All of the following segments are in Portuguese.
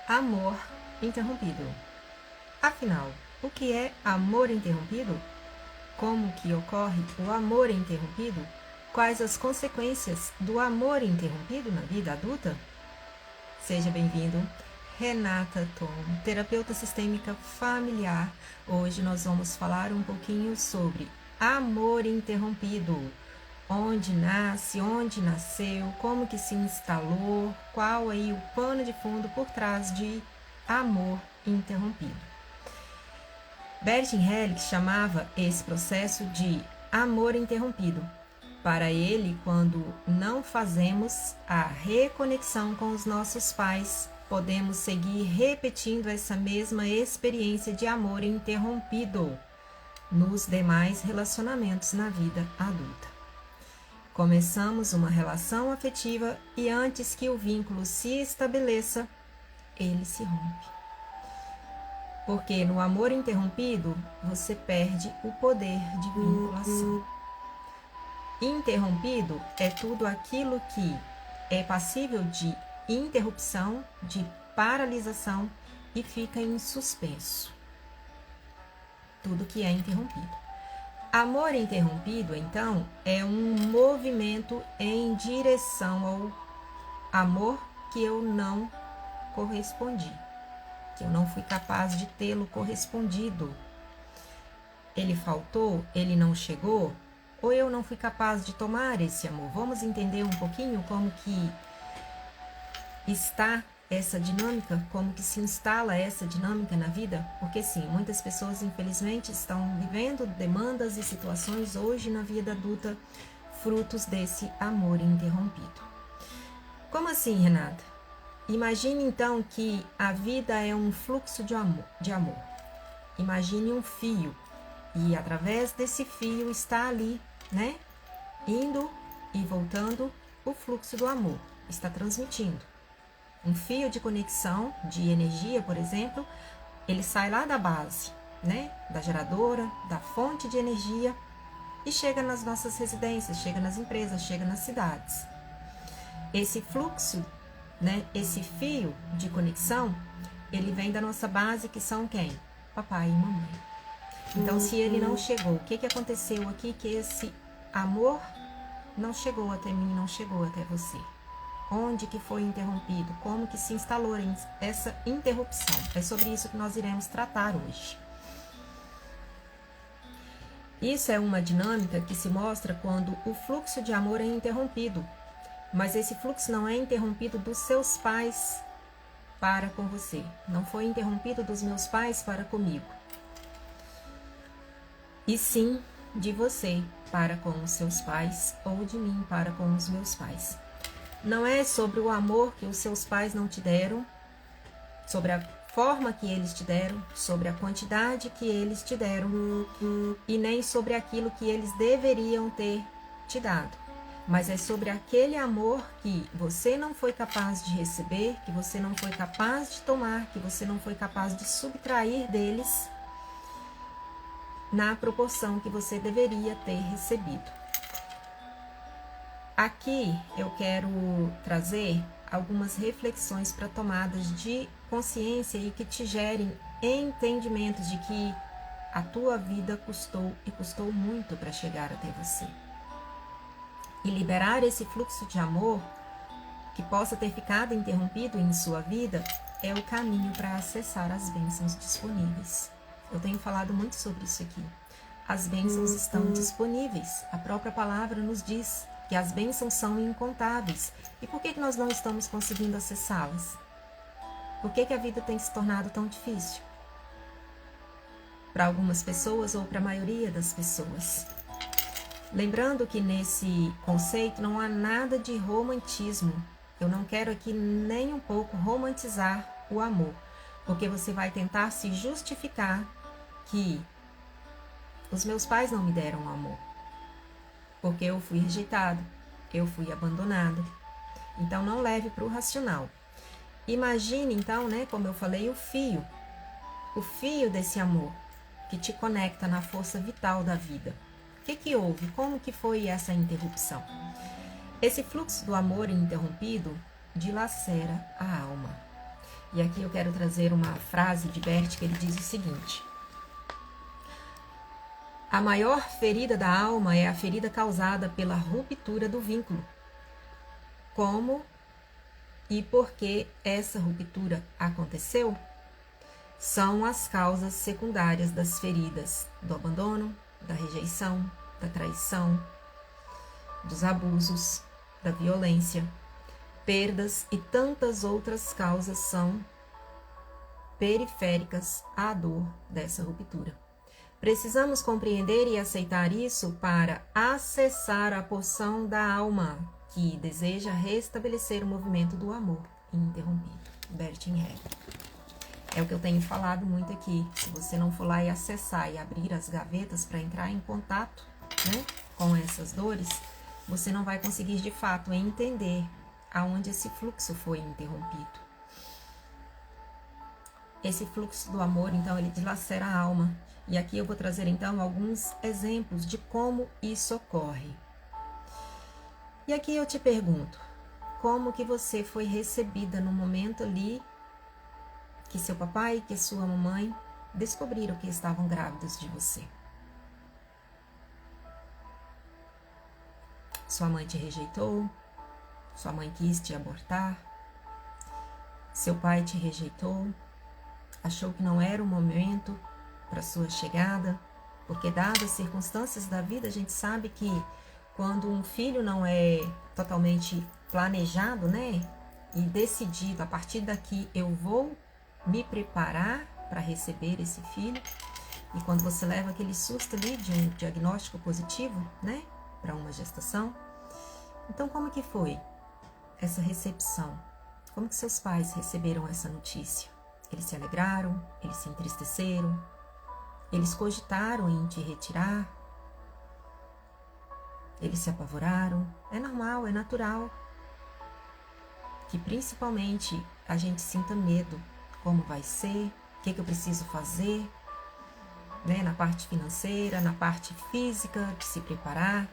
Amor interrompido. Afinal, o que é amor interrompido? Como que ocorre o amor interrompido? Quais as consequências do amor interrompido na vida adulta? Seja bem-vindo, Renata Tom, terapeuta sistêmica familiar. Hoje nós vamos falar um pouquinho sobre amor interrompido. Onde nasce, onde nasceu, como que se instalou, qual aí o pano de fundo por trás de amor interrompido. Bert Hellick chamava esse processo de amor interrompido. Para ele, quando não fazemos a reconexão com os nossos pais, podemos seguir repetindo essa mesma experiência de amor interrompido nos demais relacionamentos na vida adulta. Começamos uma relação afetiva e antes que o vínculo se estabeleça, ele se rompe. Porque no amor interrompido, você perde o poder de vinculação. Interrompido é tudo aquilo que é passível de interrupção, de paralisação e fica em suspenso. Tudo que é interrompido. Amor interrompido, então, é um movimento em direção ao amor que eu não correspondi, que eu não fui capaz de tê-lo correspondido. Ele faltou, ele não chegou, ou eu não fui capaz de tomar esse amor. Vamos entender um pouquinho como que está essa dinâmica, como que se instala essa dinâmica na vida, porque sim, muitas pessoas infelizmente estão vivendo demandas e situações hoje na vida adulta, frutos desse amor interrompido. Como assim, Renata? Imagine então que a vida é um fluxo de amor. Imagine um fio e através desse fio está ali, né? Indo e voltando o fluxo do amor, está transmitindo. Um fio de conexão de energia, por exemplo, ele sai lá da base, né? Da geradora, da fonte de energia e chega nas nossas residências, chega nas empresas, chega nas cidades. Esse fluxo, né? Esse fio de conexão, ele vem da nossa base, que são quem? Papai e mamãe. Então, se ele não chegou, o que aconteceu aqui? Que esse amor não chegou até mim, não chegou até você. Onde que foi interrompido, como que se instalou essa interrupção. É sobre isso que nós iremos tratar hoje. Isso é uma dinâmica que se mostra quando o fluxo de amor é interrompido, mas esse fluxo não é interrompido dos seus pais para com você, não foi interrompido dos meus pais para comigo, e sim de você para com os seus pais ou de mim para com os meus pais. Não é sobre o amor que os seus pais não te deram, sobre a forma que eles te deram, sobre a quantidade que eles te deram, e nem sobre aquilo que eles deveriam ter te dado. Mas é sobre aquele amor que você não foi capaz de receber, que você não foi capaz de tomar, que você não foi capaz de subtrair deles na proporção que você deveria ter recebido. Aqui eu quero trazer algumas reflexões para tomadas de consciência e que te gerem entendimentos de que a tua vida custou e custou muito para chegar até você. E liberar esse fluxo de amor que possa ter ficado interrompido em sua vida é o caminho para acessar as bênçãos disponíveis. Eu tenho falado muito sobre isso aqui. As bênçãos estão disponíveis. A própria palavra nos diz que as bênçãos são incontáveis. E por que nós não estamos conseguindo acessá-las? Por que a vida tem se tornado tão difícil? Para algumas pessoas ou para a maioria das pessoas. Lembrando que nesse conceito não há nada de romantismo. Eu não quero aqui nem um pouco romantizar o amor, porque você vai tentar se justificar que os meus pais não me deram amor, porque eu fui rejeitado, eu fui abandonado. Então não leve para o racional. Imagine então, né, como eu falei, o fio desse amor que te conecta na força vital da vida. O que houve? Como que foi essa interrupção? Esse fluxo do amor interrompido dilacera a alma. E aqui eu quero trazer uma frase de Bert que ele diz o seguinte: a maior ferida da alma é a ferida causada pela ruptura do vínculo. Como e por que essa ruptura aconteceu são as causas secundárias das feridas do abandono, da rejeição, da traição, dos abusos, da violência, perdas e tantas outras causas são periféricas à dor dessa ruptura. Precisamos compreender e aceitar isso para acessar a porção da alma que deseja restabelecer o movimento do amor ininterrompido. Bertin Hellinger. É o que eu tenho falado muito aqui. Se você não for lá e acessar e abrir as gavetas para entrar em contato, né, com essas dores, você não vai conseguir de fato entender aonde esse fluxo foi interrompido. Esse fluxo do amor, então, ele dilacera a alma. E aqui eu vou trazer, então, alguns exemplos de como isso ocorre. E aqui eu te pergunto, como que você foi recebida no momento ali que seu papai e que sua mamãe descobriram que estavam grávidas de você? Sua mãe te rejeitou? Sua mãe quis te abortar? Seu pai te rejeitou? Achou que não era o momento para sua chegada? Porque, dadas as circunstâncias da vida, a gente sabe que quando um filho não é totalmente planejado, né, e decidido, a partir daqui eu vou me preparar para receber esse filho, e quando você leva aquele susto ali de um diagnóstico positivo, né, para uma gestação, então como que foi essa recepção? Como que seus pais receberam essa notícia? Eles se alegraram? Eles se entristeceram? Eles cogitaram em te retirar? Eles se apavoraram? É normal, é natural que principalmente a gente sinta medo. Como vai ser? O que eu preciso fazer? Né? Na parte financeira, na parte física, de se preparar.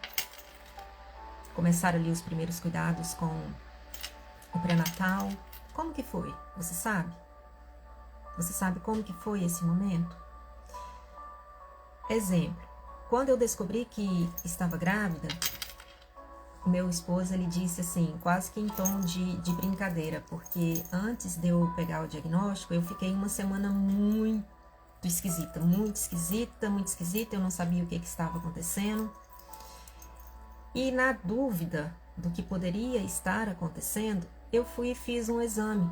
Começar ali os primeiros cuidados com o pré-natal. Como que foi? Você sabe? Você sabe como que foi esse momento? Exemplo, quando eu descobri que estava grávida, o meu esposo, ele disse assim, quase que em tom de brincadeira, porque antes de eu pegar o diagnóstico, eu fiquei uma semana muito esquisita, eu não sabia o que estava acontecendo. E na dúvida do que poderia estar acontecendo, eu fui e fiz um exame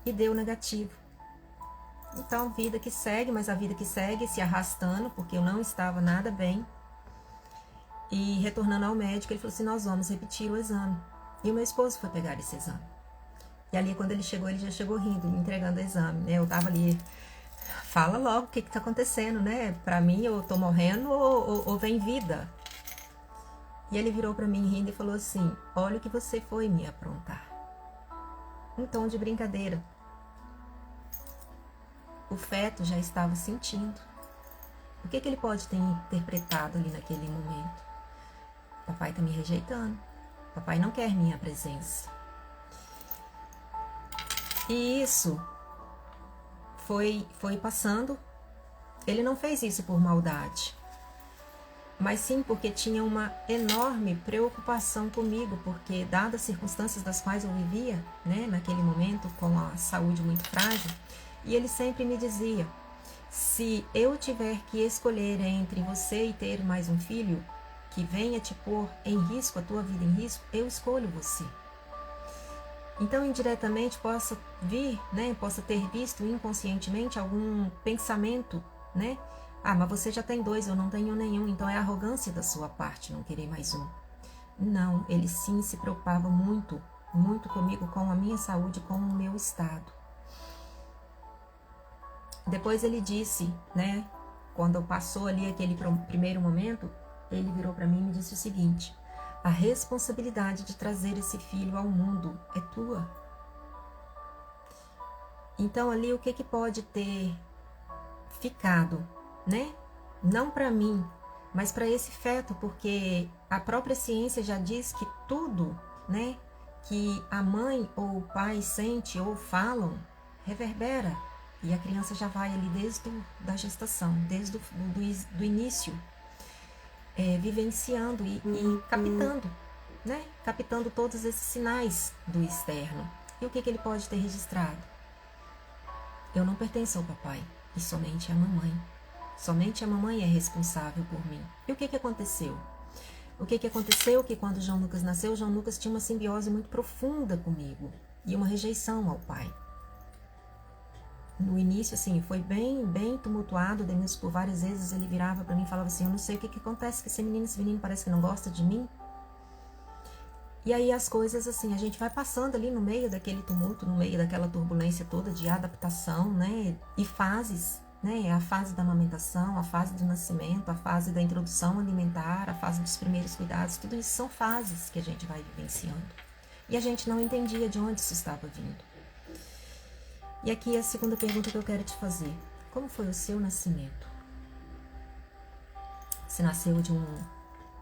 e deu negativo. Então, vida que segue, mas a vida que segue se arrastando, porque eu não estava nada bem. E retornando ao médico, ele falou assim, nós vamos repetir o exame. E o meu esposo foi pegar esse exame. E ali, quando ele chegou, ele já chegou rindo, me entregando o exame, né? Eu tava ali, fala logo o que tá acontecendo, né? Pra mim, eu tô morrendo ou vem vida. E ele virou pra mim rindo e falou assim, olha o que você foi me aprontar. Um tom de brincadeira. O feto já estava sentindo. O que ele pode ter interpretado ali naquele momento? Papai está me rejeitando. Papai não quer minha presença. E isso foi passando. Ele não fez isso por maldade, mas sim porque tinha uma enorme preocupação comigo, porque dadas as circunstâncias das quais eu vivia, né, naquele momento, com a saúde muito frágil, e ele sempre me dizia, se eu tiver que escolher entre você e ter mais um filho, que venha te pôr em risco, a tua vida em risco, eu escolho você. Então, indiretamente, possa vir, né, possa ter visto inconscientemente algum pensamento, né? Ah, mas você já tem 2, eu não tenho nenhum, então é arrogância da sua parte não querer mais um. Não, ele sim se preocupava muito, muito comigo, com a minha saúde, com o meu estado. Depois ele disse, né, quando passou ali aquele primeiro momento, ele virou para mim e me disse o seguinte, a responsabilidade de trazer esse filho ao mundo é tua. Então ali o que pode ter ficado, né? Não para mim, mas para esse feto, porque a própria ciência já diz que tudo, né, que a mãe ou o pai sente ou falam, reverbera. E a criança já vai ali desde da gestação, desde do início, vivenciando e captando, né? Captando todos esses sinais do externo. E o que ele pode ter registrado? Eu não pertenço ao papai, e somente a mamãe. Somente a mamãe é responsável por mim. E o que aconteceu? O que aconteceu que quando João Lucas nasceu, João Lucas tinha uma simbiose muito profunda comigo e uma rejeição ao pai. No início, assim, foi bem tumultuado. Denilson, por várias vezes, ele virava para mim e falava assim: eu não sei o que acontece com esse menino parece que não gosta de mim. E aí as coisas, assim, a gente vai passando ali no meio daquele tumulto, no meio daquela turbulência toda de adaptação, né? E fases, né? A fase da amamentação, a fase do nascimento, a fase da introdução alimentar, a fase dos primeiros cuidados, tudo isso são fases que a gente vai vivenciando. E a gente não entendia de onde isso estava vindo. E aqui é a segunda pergunta que eu quero te fazer. Como foi o seu nascimento? Você nasceu de um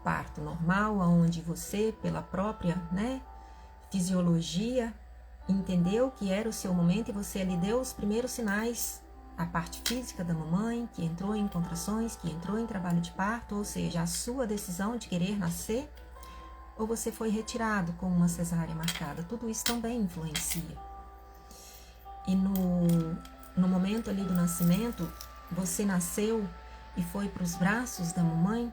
parto normal, onde você, pela própria, né, fisiologia, entendeu que era o seu momento e você lhe deu os primeiros sinais, a parte física da mamãe, que entrou em contrações, que entrou em trabalho de parto, ou seja, a sua decisão de querer nascer, ou você foi retirado com uma cesárea marcada? Tudo isso também influencia. E no momento ali do nascimento, você nasceu e foi para os braços da mamãe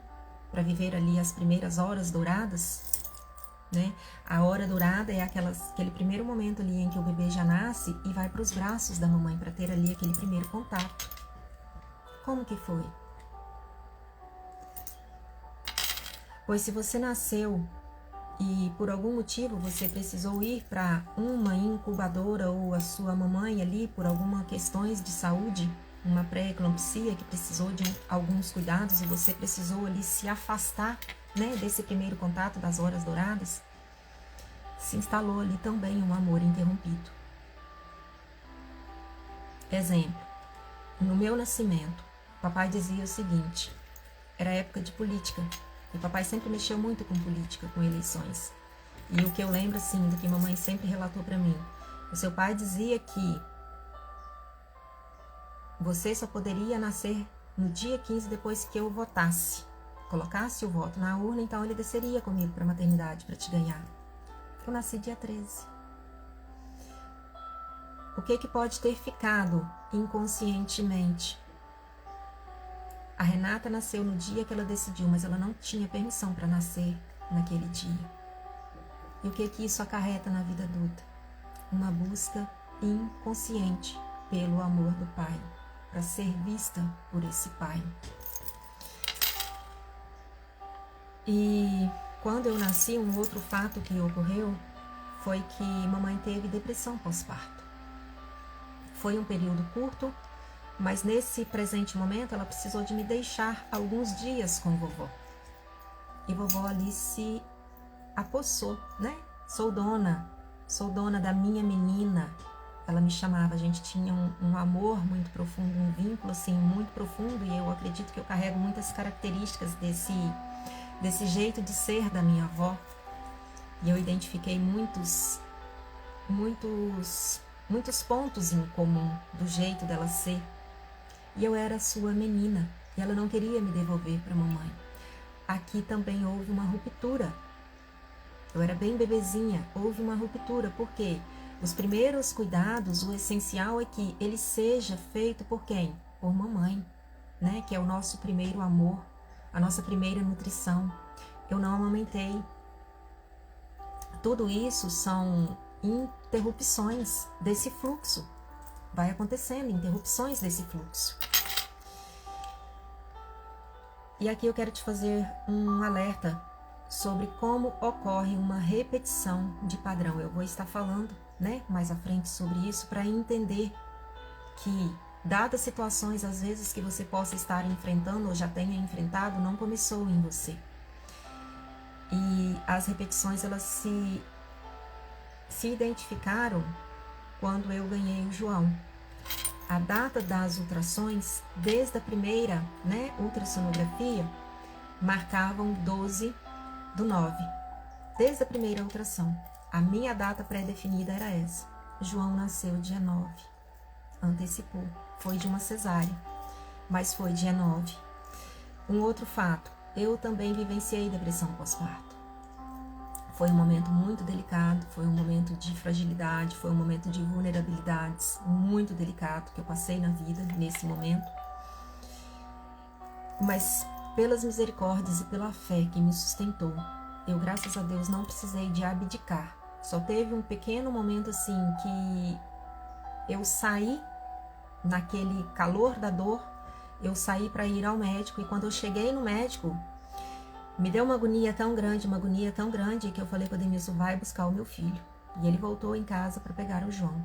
para viver ali as primeiras horas douradas, né? A hora dourada é aquele primeiro momento ali em que o bebê já nasce e vai para os braços da mamãe para ter ali aquele primeiro contato. Como que foi? Pois se você nasceu e por algum motivo você precisou ir para uma incubadora ou a sua mamãe ali por algumas questões de saúde, uma pré-eclampsia que precisou de alguns cuidados e você precisou ali se afastar, né, desse primeiro contato das horas douradas, se instalou ali também um amor interrompido. Exemplo, no meu nascimento, papai dizia o seguinte, era época de política, e papai sempre mexeu muito com política, com eleições. E o que eu lembro, assim, do que mamãe sempre relatou para mim, o seu pai dizia que você só poderia nascer no dia 15 depois que eu votasse. Colocasse o voto na urna, então ele desceria comigo para a maternidade para te ganhar. Eu nasci dia 13. O que pode ter ficado inconscientemente? A Renata nasceu no dia que ela decidiu, mas ela não tinha permissão para nascer naquele dia. E o que isso acarreta na vida adulta? Uma busca inconsciente pelo amor do pai, para ser vista por esse pai. E quando eu nasci, um outro fato que ocorreu foi que mamãe teve depressão pós-parto. Foi um período curto, mas nesse presente momento ela precisou de me deixar alguns dias com vovó. E vovó ali se apossou, né? Sou dona da minha menina. Ela me chamava, a gente tinha um amor muito profundo, um vínculo assim muito profundo, e eu acredito que eu carrego muitas características desse jeito de ser da minha avó. E eu identifiquei muitos pontos em comum do jeito dela ser. E eu era sua menina, e ela não queria me devolver para a mamãe. Aqui também houve uma ruptura. Eu era bem bebezinha, houve uma ruptura, porque os primeiros cuidados, o essencial é que ele seja feito por quem? Por mamãe, né? Que é o nosso primeiro amor, a nossa primeira nutrição. Eu não amamentei. Tudo isso são interrupções desse fluxo. Vai acontecendo, interrupções desse fluxo. E aqui eu quero te fazer um alerta sobre como ocorre uma repetição de padrão. Eu vou estar falando, né, mais à frente sobre isso, para entender que, dadas situações às vezes que você possa estar enfrentando ou já tenha enfrentado, não começou em você. E as repetições, elas se identificaram quando eu ganhei o João. A data das ultrações, desde a primeira, né, ultrassonografia, marcavam 12/9, desde a primeira ultrassom. A minha data pré-definida era essa. João nasceu dia 9. Antecipou. Foi de uma cesárea, mas foi dia 9. Um outro fato, eu também vivenciei depressão pós-parto. Foi um momento muito delicado, foi um momento de fragilidade, foi um momento de vulnerabilidades muito delicado que eu passei na vida nesse momento. Mas pelas misericórdias e pela fé que me sustentou, eu, graças a Deus, não precisei de abdicar. Só teve um pequeno momento assim que eu saí naquele calor da dor, eu saí para ir ao médico, e quando eu cheguei no médico, me deu uma agonia tão grande, que eu falei para o Denilson, vai buscar o meu filho. E ele voltou em casa para pegar o João.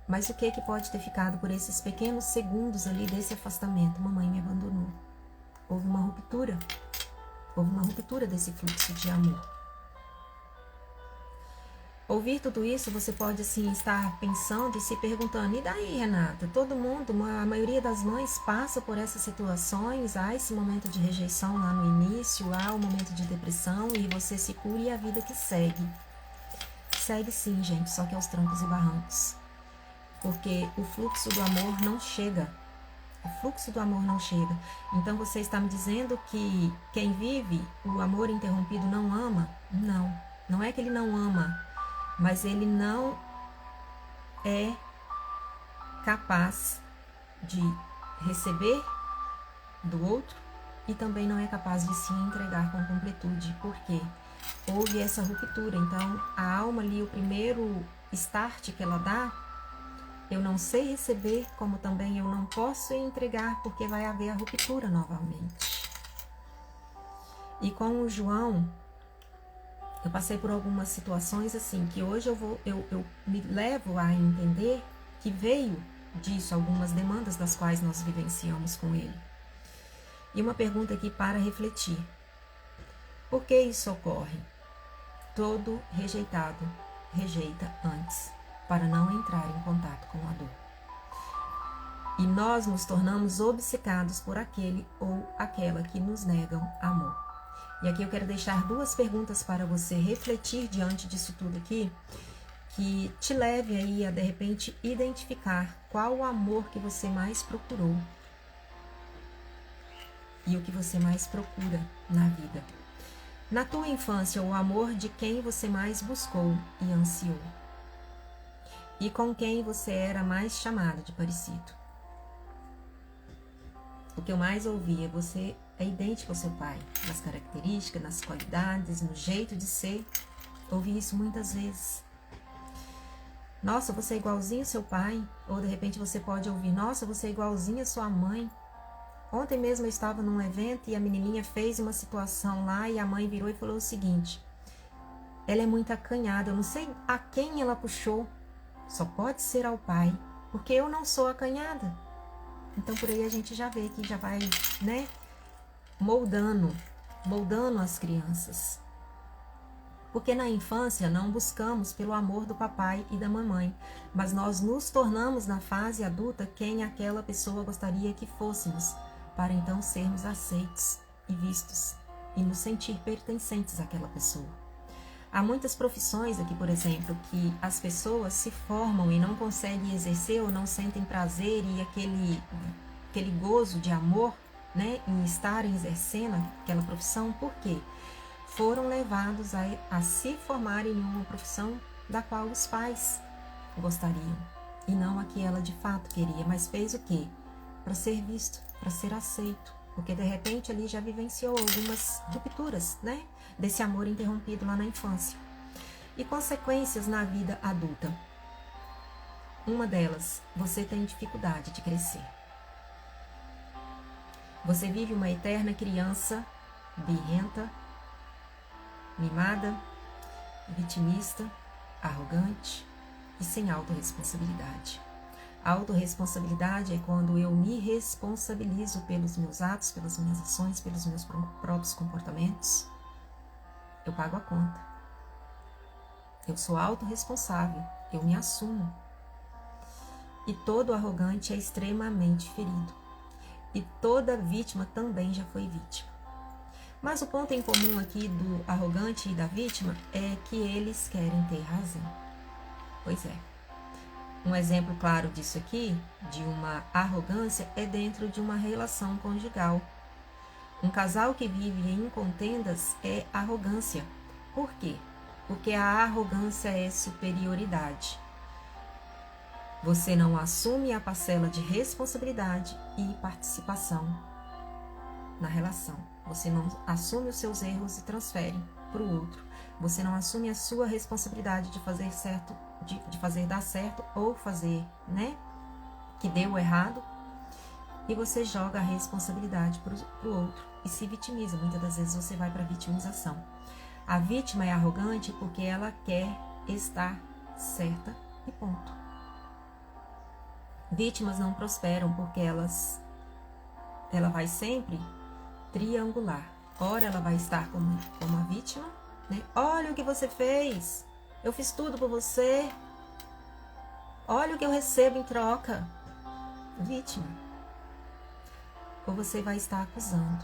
Mas o que pode ter ficado por esses pequenos segundos ali desse afastamento? Mamãe me abandonou. Houve uma ruptura desse fluxo de amor. Ouvir tudo isso, você pode assim estar pensando e se perguntando, e daí, Renata? Todo mundo, a maioria das mães passa por essas situações, há esse momento de rejeição lá no início, há o momento de depressão e você se cura e a vida que segue. Segue sim, gente, só que aos trancos e barrancos. Porque o fluxo do amor não chega. O fluxo do amor não chega. Então você está me dizendo que quem vive o amor interrompido não ama? Não, não é que ele não ama, mas ele não é capaz de receber do outro e também não é capaz de se entregar com completude, porque houve essa ruptura. Então a alma ali, o primeiro start que ela dá, eu não sei receber, como também eu não posso entregar, porque vai haver a ruptura novamente. E com o João, eu passei por algumas situações assim, que hoje eu me levo a entender que veio disso algumas demandas das quais nós vivenciamos com ele. E uma pergunta aqui para refletir. Por que isso ocorre? Todo rejeitado rejeita antes, para não entrar em contato com a dor. E nós nos tornamos obcecados por aquele ou aquela que nos negam amor. E aqui eu quero deixar duas perguntas para você refletir diante disso tudo aqui, que te leve aí a, de repente, identificar qual o amor que você mais procurou e o que você mais procura na vida. Na tua infância, o amor de quem você mais buscou e ansiou? E com quem você era mais chamado de parecido? O que eu mais ouvia, você é idêntico ao seu pai, nas características, nas qualidades, no jeito de ser. Ouvi isso muitas vezes. Nossa, você é igualzinho ao seu pai. Ou de repente você pode ouvir, nossa, você é igualzinho à sua mãe. Ontem mesmo eu estava num evento e a menininha fez uma situação lá e a mãe virou e falou o seguinte: ela é muito acanhada, eu não sei a quem ela puxou, só pode ser ao pai, porque eu não sou acanhada. Então por aí a gente já vê que já vai, né, moldando as crianças. Porque na infância não buscamos pelo amor do papai e da mamãe, mas nós nos tornamos na fase adulta quem aquela pessoa gostaria que fôssemos, para então sermos aceitos e vistos e nos sentir pertencentes àquela pessoa. Há muitas profissões aqui, por exemplo, que as pessoas se formam e não conseguem exercer ou não sentem prazer e aquele gozo de amor, né, em estarem exercendo aquela profissão. Por quê? Foram levados a se formarem em uma profissão da qual os pais gostariam e não a que ela de fato queria, mas fez o quê? Para ser visto, para ser aceito, porque de repente ali já vivenciou algumas rupturas, né, desse amor interrompido lá na infância. E consequências na vida adulta. Uma delas, você tem dificuldade de crescer. Você vive uma eterna criança birrenta, mimada, vitimista, arrogante e sem autorresponsabilidade. A autorresponsabilidade é quando eu me responsabilizo pelos meus atos, pelas minhas ações, pelos meus próprios comportamentos. Eu pago a conta. Eu sou autorresponsável, eu me assumo. E todo arrogante é extremamente ferido. E toda vítima também já foi vítima. Mas o ponto em comum aqui do arrogante e da vítima é que eles querem ter razão. Pois é. Um exemplo claro disso aqui, de uma arrogância, é dentro de uma relação conjugal. Um casal que vive em contendas é arrogância. Por quê? Porque a arrogância é superioridade. Você não assume a parcela de responsabilidade e participação na relação. Você não assume os seus erros e transfere para o outro. Você não assume a sua responsabilidade de fazer certo, de fazer dar certo ou fazer, que deu errado. E você joga a responsabilidade para o outro e se vitimiza. Muitas das vezes você vai para a vitimização. A vítima é arrogante porque ela quer estar certa e ponto. Vítimas não prosperam porque ela vai sempre triangular. Ora ela vai estar como a vítima, Olha o que você fez, eu fiz tudo por você, olha o que eu recebo em troca. Vítima. Ou você vai estar acusando.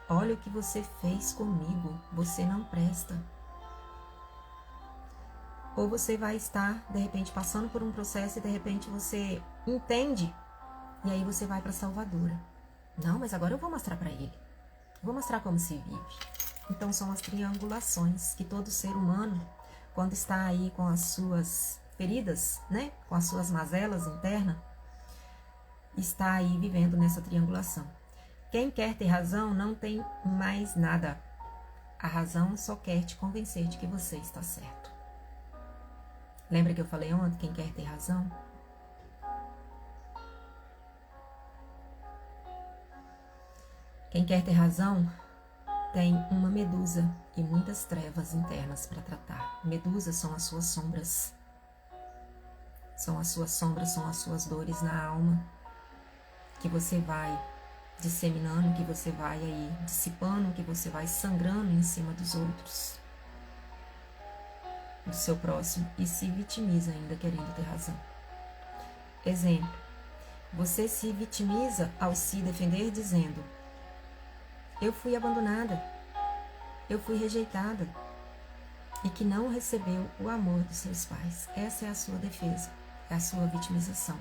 Olha o que você fez comigo, você não presta. Ou você vai estar, de repente, passando por um processo e de repente você entende e aí você vai para a salvadora. Não, mas agora eu vou mostrar para ele. Vou mostrar como se vive. Então são as triangulações que todo ser humano, quando está aí com as suas feridas, com as suas mazelas internas, está aí vivendo nessa triangulação. Quem quer ter razão não tem mais nada. A razão só quer te convencer de que você está certo. Lembra que eu falei ontem, quem quer ter razão? Quem quer ter razão tem uma medusa e muitas trevas internas para tratar. Medusas são as suas sombras. São as suas sombras, são as suas dores na alma, que você vai disseminando, que você vai aí dissipando, que você vai sangrando em cima dos outros, do seu próximo, e se vitimiza ainda querendo ter razão. Exemplo, você se vitimiza ao se defender dizendo: eu fui abandonada, eu fui rejeitada, e que não recebeu o amor dos seus pais. Essa é a sua defesa, é a sua vitimização.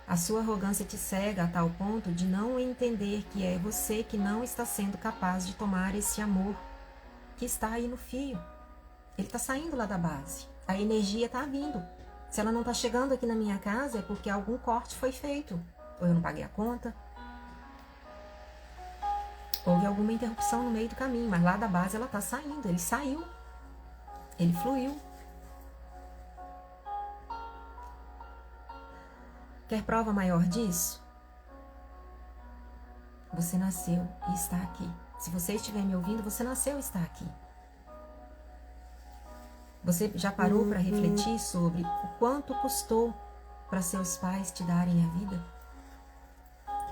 A sua arrogância te cega a tal ponto de não entender que é você que não está sendo capaz de tomar esse amor que está aí no fio. Ele está saindo lá da base, a energia está vindo. Se ela não está chegando aqui na minha casa é porque algum corte foi feito, ou eu não paguei a conta, houve alguma interrupção no meio do caminho, mas lá da base ela está saindo, ele saiu, ele fluiu. Quer prova maior disso? Você nasceu e está aqui. Se você estiver me ouvindo, você nasceu e está aqui. Você já parou para refletir sobre o quanto custou para seus pais te darem a vida?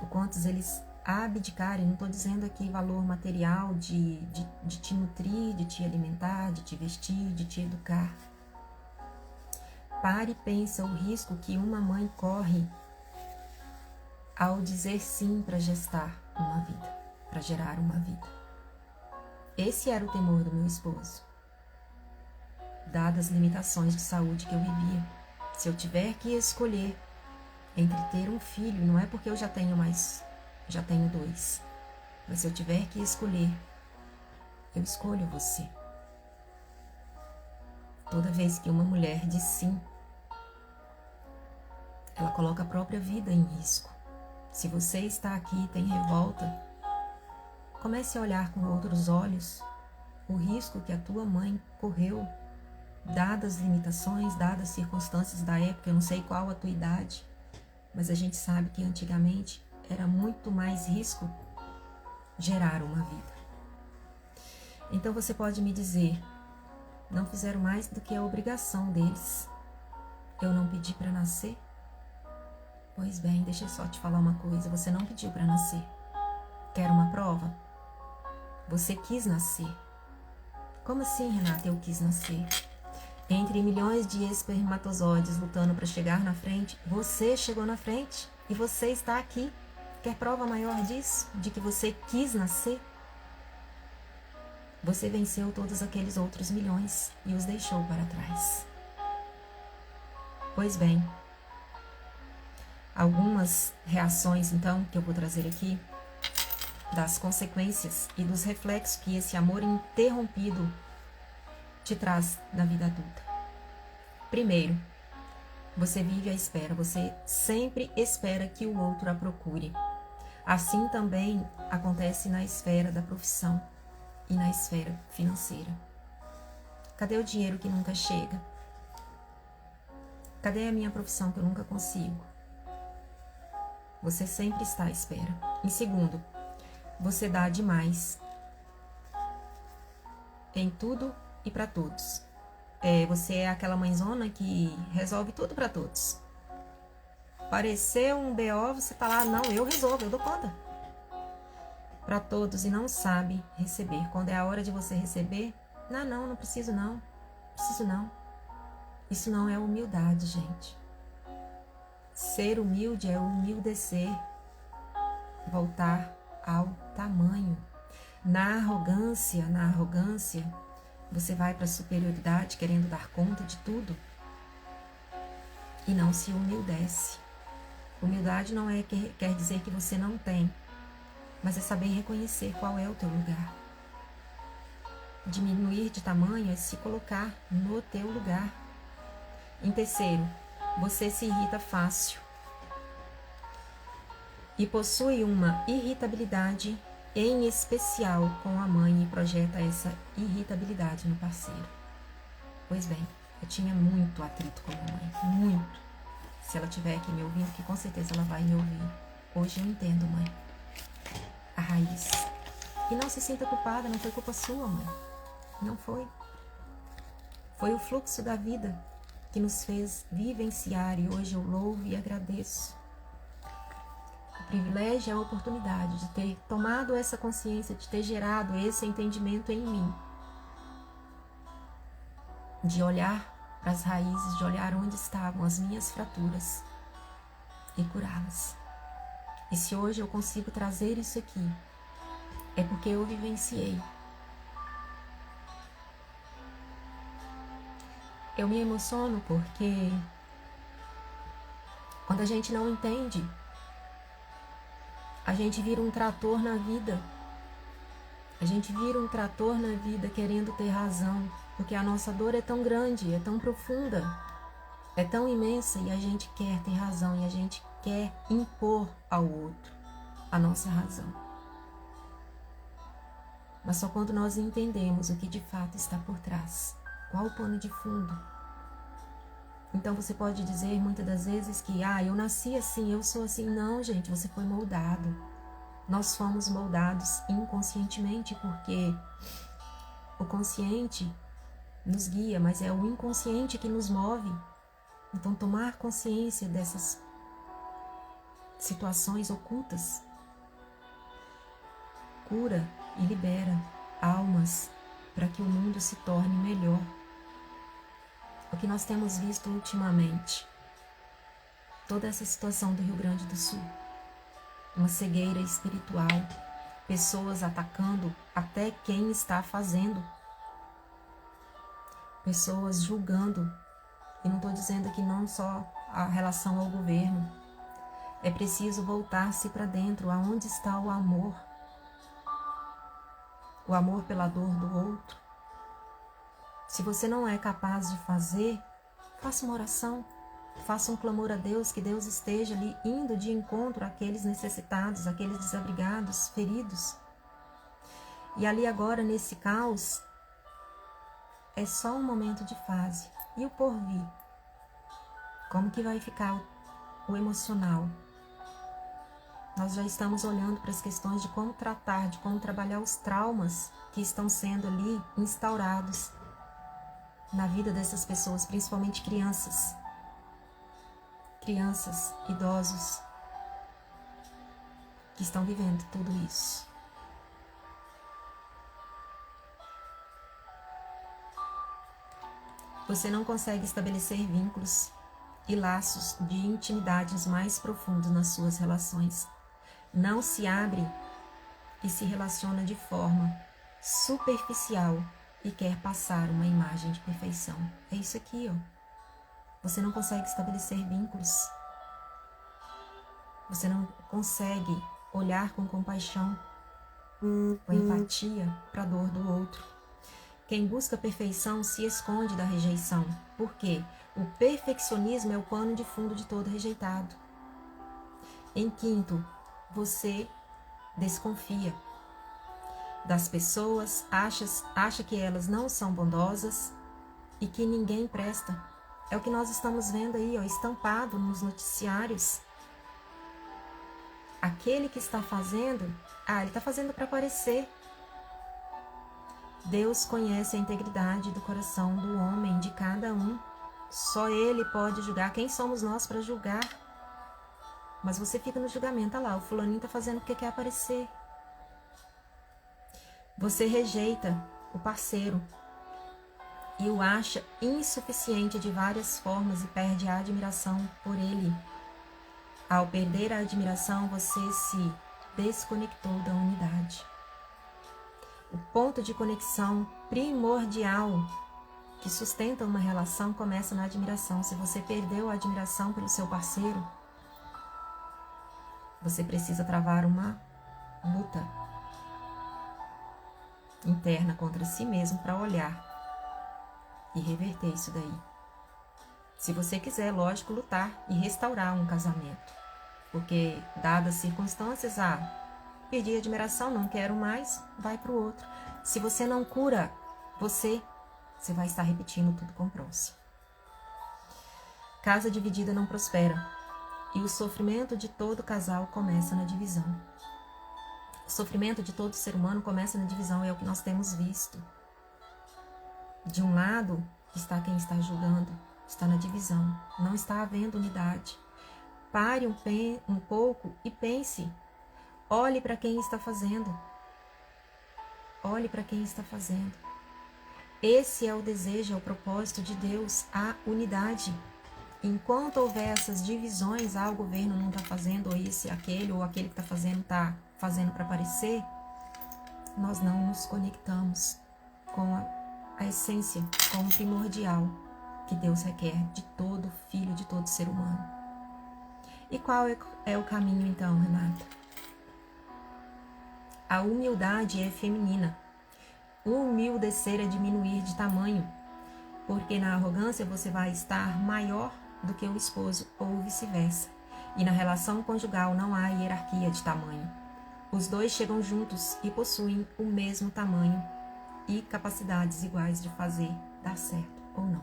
O quanto eles abdicarem, não estou dizendo aqui valor material de te nutrir, de te alimentar, de te vestir, de te educar. Pare e pensa o risco que uma mãe corre ao dizer sim para gestar uma vida, para gerar uma vida. Esse era o temor do meu esposo, dadas as limitações de saúde que eu vivia. Se eu tiver que escolher entre ter um filho, não é porque eu já tenho 2, mas se eu tiver que escolher, eu escolho você. Toda vez que uma mulher diz sim, ela coloca a própria vida em risco. Se você está aqui e tem revolta, comece a olhar com outros olhos o risco que a tua mãe correu, dadas as limitações, dadas as circunstâncias da época. Eu não sei qual a tua idade, mas a gente sabe que antigamente era muito mais risco gerar uma vida. Então você pode me dizer: não fizeram mais do que a obrigação deles. Eu não pedi para nascer? Pois bem, deixa eu só te falar uma coisa. Você não pediu para nascer. Quer uma prova? Você quis nascer. Como assim, Renata, eu quis nascer? Entre milhões de espermatozoides lutando para chegar na frente, você chegou na frente e você está aqui. Quer prova maior disso? De que você quis nascer? Você venceu todos aqueles outros milhões e os deixou para trás. Pois bem, algumas reações, então, que eu vou trazer aqui, das consequências e dos reflexos que esse amor interrompido te traz na vida adulta. Primeiro, você vive à espera, você sempre espera que o outro a procure. Assim também acontece na esfera da profissão e na esfera financeira. Cadê o dinheiro que nunca chega? Cadê a minha profissão que eu nunca consigo? Você sempre está à espera. Em segundo, você dá demais em tudo e para todos. Você é aquela mãezona que resolve tudo para todos. Apareceu um BO, você tá lá, não, eu resolvo, eu dou conta. Para todos e não sabe receber. Quando é a hora de você receber, não preciso não, preciso não. Isso não é humildade, gente. Ser humilde é humildecer, voltar ao tamanho. Na arrogância, você vai para a superioridade querendo dar conta de tudo e não se humildece. Humildade não quer dizer que você não tem, mas é saber reconhecer qual é o teu lugar. Diminuir de tamanho é se colocar no teu lugar. Em terceiro, você se irrita fácil e possui uma irritabilidade em especial com a mãe e projeta essa irritabilidade no parceiro. Pois bem, eu tinha muito atrito com a minha mãe, muito. Se ela estiver aqui me ouvindo, que com certeza ela vai me ouvir. Hoje eu entendo, mãe, a raiz. E não se sinta culpada, não foi culpa sua, mãe. Não foi. Foi o fluxo da vida que nos fez vivenciar e hoje eu louvo e agradeço. O privilégio é a oportunidade de ter tomado essa consciência, de ter gerado esse entendimento em mim. De olhar para as raízes, de olhar onde estavam as minhas fraturas e curá-las. E se hoje eu consigo trazer isso aqui, é porque eu vivenciei. Eu me emociono porque quando a gente não entende, a gente vira um trator na vida. A gente vira um trator na vida querendo ter razão, porque a nossa dor é tão grande, é tão profunda, é tão imensa e a gente quer ter razão e a gente quer impor ao outro a nossa razão. Mas só quando nós entendemos o que de fato está por trás, qual o pano de fundo. Então você pode dizer muitas das vezes que eu nasci assim, eu sou assim. Não, gente, você foi moldado. Nós fomos moldados inconscientemente, porque o consciente nos guia, mas é o inconsciente que nos move. Então tomar consciência dessas situações ocultas cura e libera almas para que o mundo se torne melhor. O que nós temos visto ultimamente, toda essa situação do Rio Grande do Sul, uma cegueira espiritual, pessoas atacando até quem está fazendo, pessoas julgando, e não estou dizendo que não só a relação ao governo, é preciso voltar-se para dentro, aonde está o amor pela dor do outro. Se você não é capaz de fazer, faça uma oração, faça um clamor a Deus, que Deus esteja ali indo de encontro àqueles necessitados, àqueles desabrigados, feridos. E ali agora, nesse caos, é só um momento de fase. E o porvir? Como que vai ficar o emocional? Nós já estamos olhando para as questões de como tratar, de como trabalhar os traumas que estão sendo ali instaurados na vida dessas pessoas, principalmente crianças, idosos, que estão vivendo tudo isso. Você não consegue estabelecer vínculos e laços de intimidades mais profundos nas suas relações. não se abre e se relaciona de forma superficial e quer passar uma imagem de perfeição. É isso aqui, ó. Você não consegue estabelecer vínculos. Você não consegue olhar com compaixão, com empatia para a dor do outro. Quem busca perfeição se esconde da rejeição, porque o perfeccionismo é o pano de fundo de todo rejeitado. Em quinto, você desconfia das pessoas, acha que elas não são bondosas e que ninguém presta. É o que nós estamos vendo aí, ó, estampado nos noticiários. Aquele que está fazendo, ele está fazendo para aparecer. Deus conhece a integridade do coração do homem, de cada um. Só Ele pode julgar. Quem somos nós para julgar? Mas você fica no julgamento, olha lá, o fulaninho está fazendo porque quer aparecer. Você rejeita o parceiro e o acha insuficiente de várias formas e perde a admiração por ele. Ao perder a admiração, você se desconectou da unidade. O ponto de conexão primordial que sustenta uma relação começa na admiração. Se você perdeu a admiração pelo seu parceiro, você precisa travar uma luta interna contra si mesmo para olhar e reverter isso daí. Se você quiser, lógico, lutar e restaurar um casamento. Porque, dadas as circunstâncias, perdi a admiração, não quero mais, vai para o outro. Se você não cura você vai estar repetindo tudo com o próximo. Casa dividida não prospera. E o sofrimento de todo casal começa na divisão. O sofrimento de todo ser humano começa na divisão, é o que nós temos visto. De um lado está quem está julgando, está na divisão, não está havendo unidade. Pare um pouco e pense. Olhe para quem está fazendo. Olhe para quem está fazendo. Esse é o desejo, é o propósito de Deus, a unidade. Enquanto houver essas divisões, o governo não está fazendo, ou esse, aquele, ou aquele que está fazendo para aparecer, nós não nos conectamos com a essência, com o primordial que Deus requer de todo filho, de todo ser humano. E qual é o caminho então, Renata? A humildade é feminina. Humildecer é diminuir de tamanho, porque na arrogância você vai estar maior do que o esposo ou vice-versa. E na relação conjugal não há hierarquia de tamanho. Os dois chegam juntos e possuem o mesmo tamanho e capacidades iguais de fazer dar certo ou não.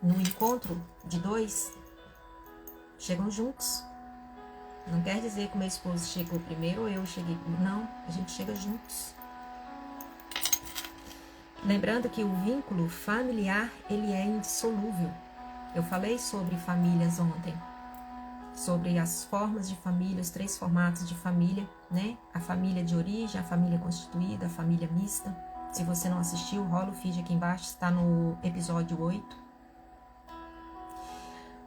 No encontro de dois, chegam juntos. Não quer dizer que o meu esposo chegou primeiro ou eu cheguei primeiro. Não, a gente chega juntos. Lembrando que o vínculo familiar, ele é indissolúvel. Eu falei sobre famílias ontem. Sobre as formas de família, os 3 formatos de família, né? A família de origem, a família constituída, a família mista. Se você não assistiu, rola o feed aqui embaixo, está no episódio 8.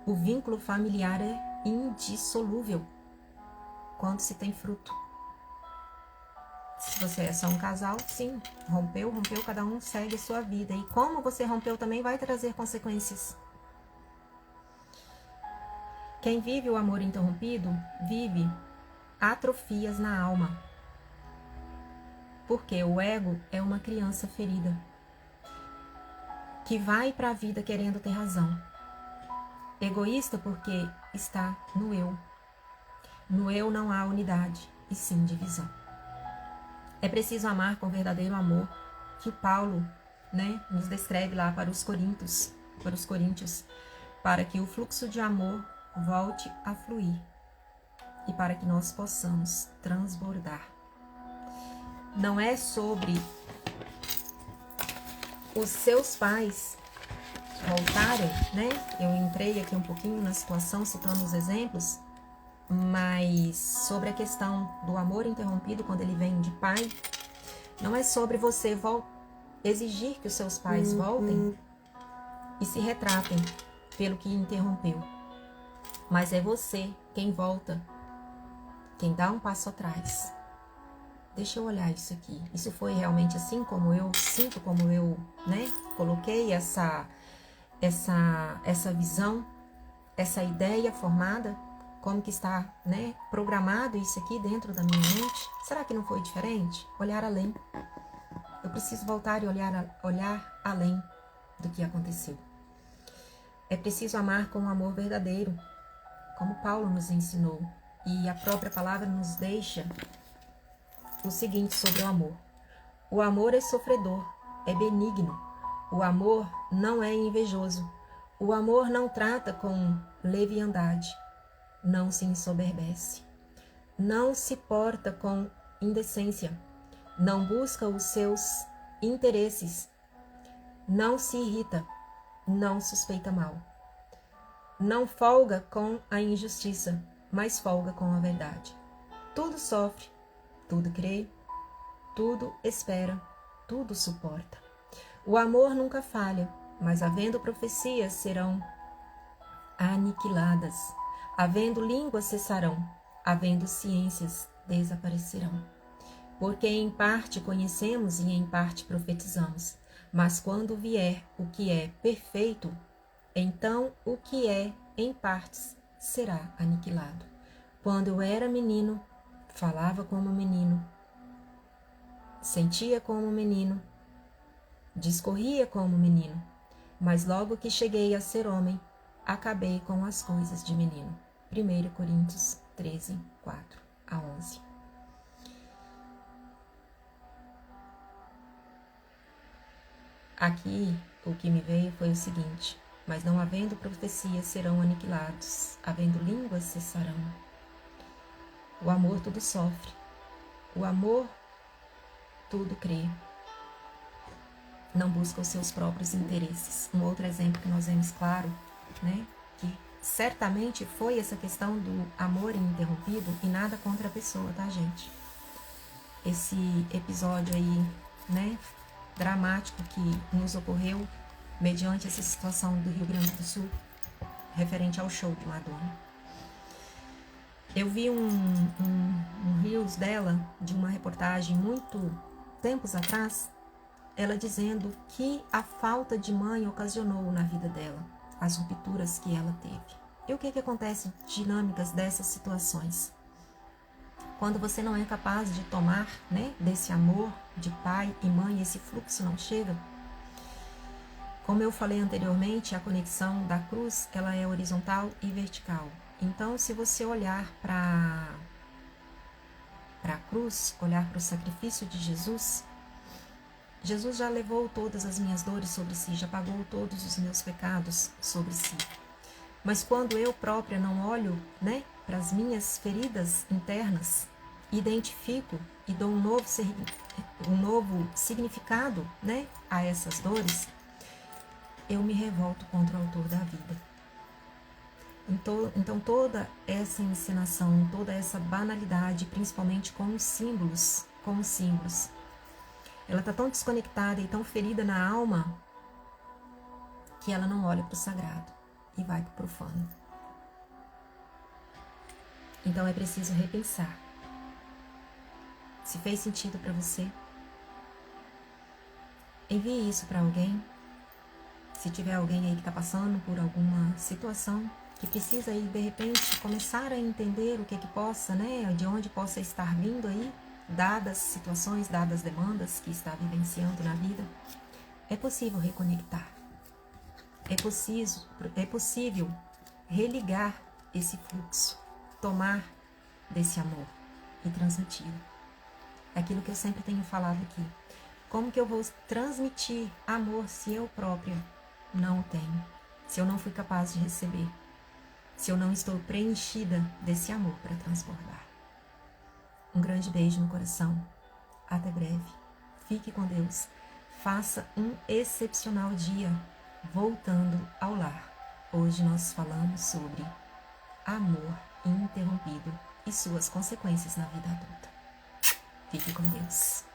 O vínculo familiar é indissolúvel quando se tem fruto. Se você é só um casal, sim, rompeu, cada um segue a sua vida. E como você rompeu também vai trazer consequências. Quem vive o amor interrompido, vive atrofias na alma. Porque o ego é uma criança ferida, que vai para a vida querendo ter razão. Egoísta porque está no eu. No eu não há unidade, e sim divisão. É preciso amar com verdadeiro amor, que o Paulo, nos descreve lá para os coríntios, para que o fluxo de amor volte a fluir e para que nós possamos transbordar. Não é sobre os seus pais voltarem, Eu entrei aqui um pouquinho na situação citando os exemplos, mas sobre a questão do amor interrompido quando ele vem de pai, não é sobre você exigir que os seus pais voltem e se retratem pelo que interrompeu, mas é você quem volta quem dá um passo atrás. Deixa eu olhar isso aqui. Isso foi realmente assim como eu sinto, como eu, coloquei essa visão, essa ideia formada, como que está, programado isso aqui dentro da minha mente? Será que não foi diferente? Olhar além. Eu preciso voltar e olhar além do que aconteceu. É preciso amar com um amor verdadeiro, como Paulo nos ensinou. E a própria palavra nos deixa o seguinte sobre o amor. O amor é sofredor, é benigno. O amor não é invejoso. O amor não trata com leviandade. Não se ensoberbece. Não se porta com indecência. Não busca os seus interesses. Não se irrita. Não suspeita mal. Não folga com a injustiça, mas folga com a verdade. Tudo sofre, tudo crê, tudo espera, tudo suporta. O amor nunca falha, mas havendo profecias serão aniquiladas, havendo línguas cessarão, havendo ciências desaparecerão. Porque em parte conhecemos e em parte profetizamos, mas quando vier o que é perfeito, então o que é em partes será aniquilado. Quando eu era menino, falava como menino, sentia como menino, discorria como menino, mas logo que cheguei a ser homem, acabei com as coisas de menino. 1 Coríntios 13, 4 a 11. Aqui, o que me veio foi o seguinte: mas não havendo profecias serão aniquilados, havendo línguas cessarão. O amor tudo sofre, o amor tudo crê, não busca os seus próprios interesses. Um outro exemplo que nós vemos claro, que certamente foi essa questão do amor ininterrompido, e nada contra a pessoa, tá, gente? Esse episódio aí, dramático que nos ocorreu mediante essa situação do Rio Grande do Sul, referente ao show de Madonna. Eu vi um reels dela, de uma reportagem muito tempos atrás, ela dizendo que a falta de mãe ocasionou na vida dela, as rupturas que ela teve. E o que acontece dinâmicas dessas situações? Quando você não é capaz de tomar, desse amor de pai e mãe, esse fluxo não chega. Como eu falei anteriormente, a conexão da cruz, ela é horizontal e vertical. Então, se você olhar para a cruz, olhar para o sacrifício de Jesus, Jesus já levou todas as minhas dores sobre si, já pagou todos os meus pecados sobre si. Mas quando eu própria não olho, para as minhas feridas internas, identifico e dou um novo significado, a essas dores, eu me revolto contra o autor da vida. Então toda essa encenação, toda essa banalidade, principalmente com os símbolos, ela está tão desconectada e tão ferida na alma que ela não olha para o sagrado e vai para o profano. Então é preciso repensar. Se fez sentido para você, envie isso para alguém. Se tiver alguém aí que está passando por alguma situação, que precisa aí de repente começar a entender o que possa, de onde possa estar vindo aí, dadas situações, dadas demandas que está vivenciando na vida, é possível reconectar. É possível religar esse fluxo, tomar desse amor e transmiti-lo. É aquilo que eu sempre tenho falado aqui. Como que eu vou transmitir amor se eu própria não o tenho? Se eu não fui capaz de receber? Se eu não estou preenchida desse amor para transbordar? Um grande beijo no coração. Até breve. Fique com Deus. Faça um excepcional dia voltando ao lar. Hoje nós falamos sobre amor ininterrompido e suas consequências na vida adulta. Fique com Deus.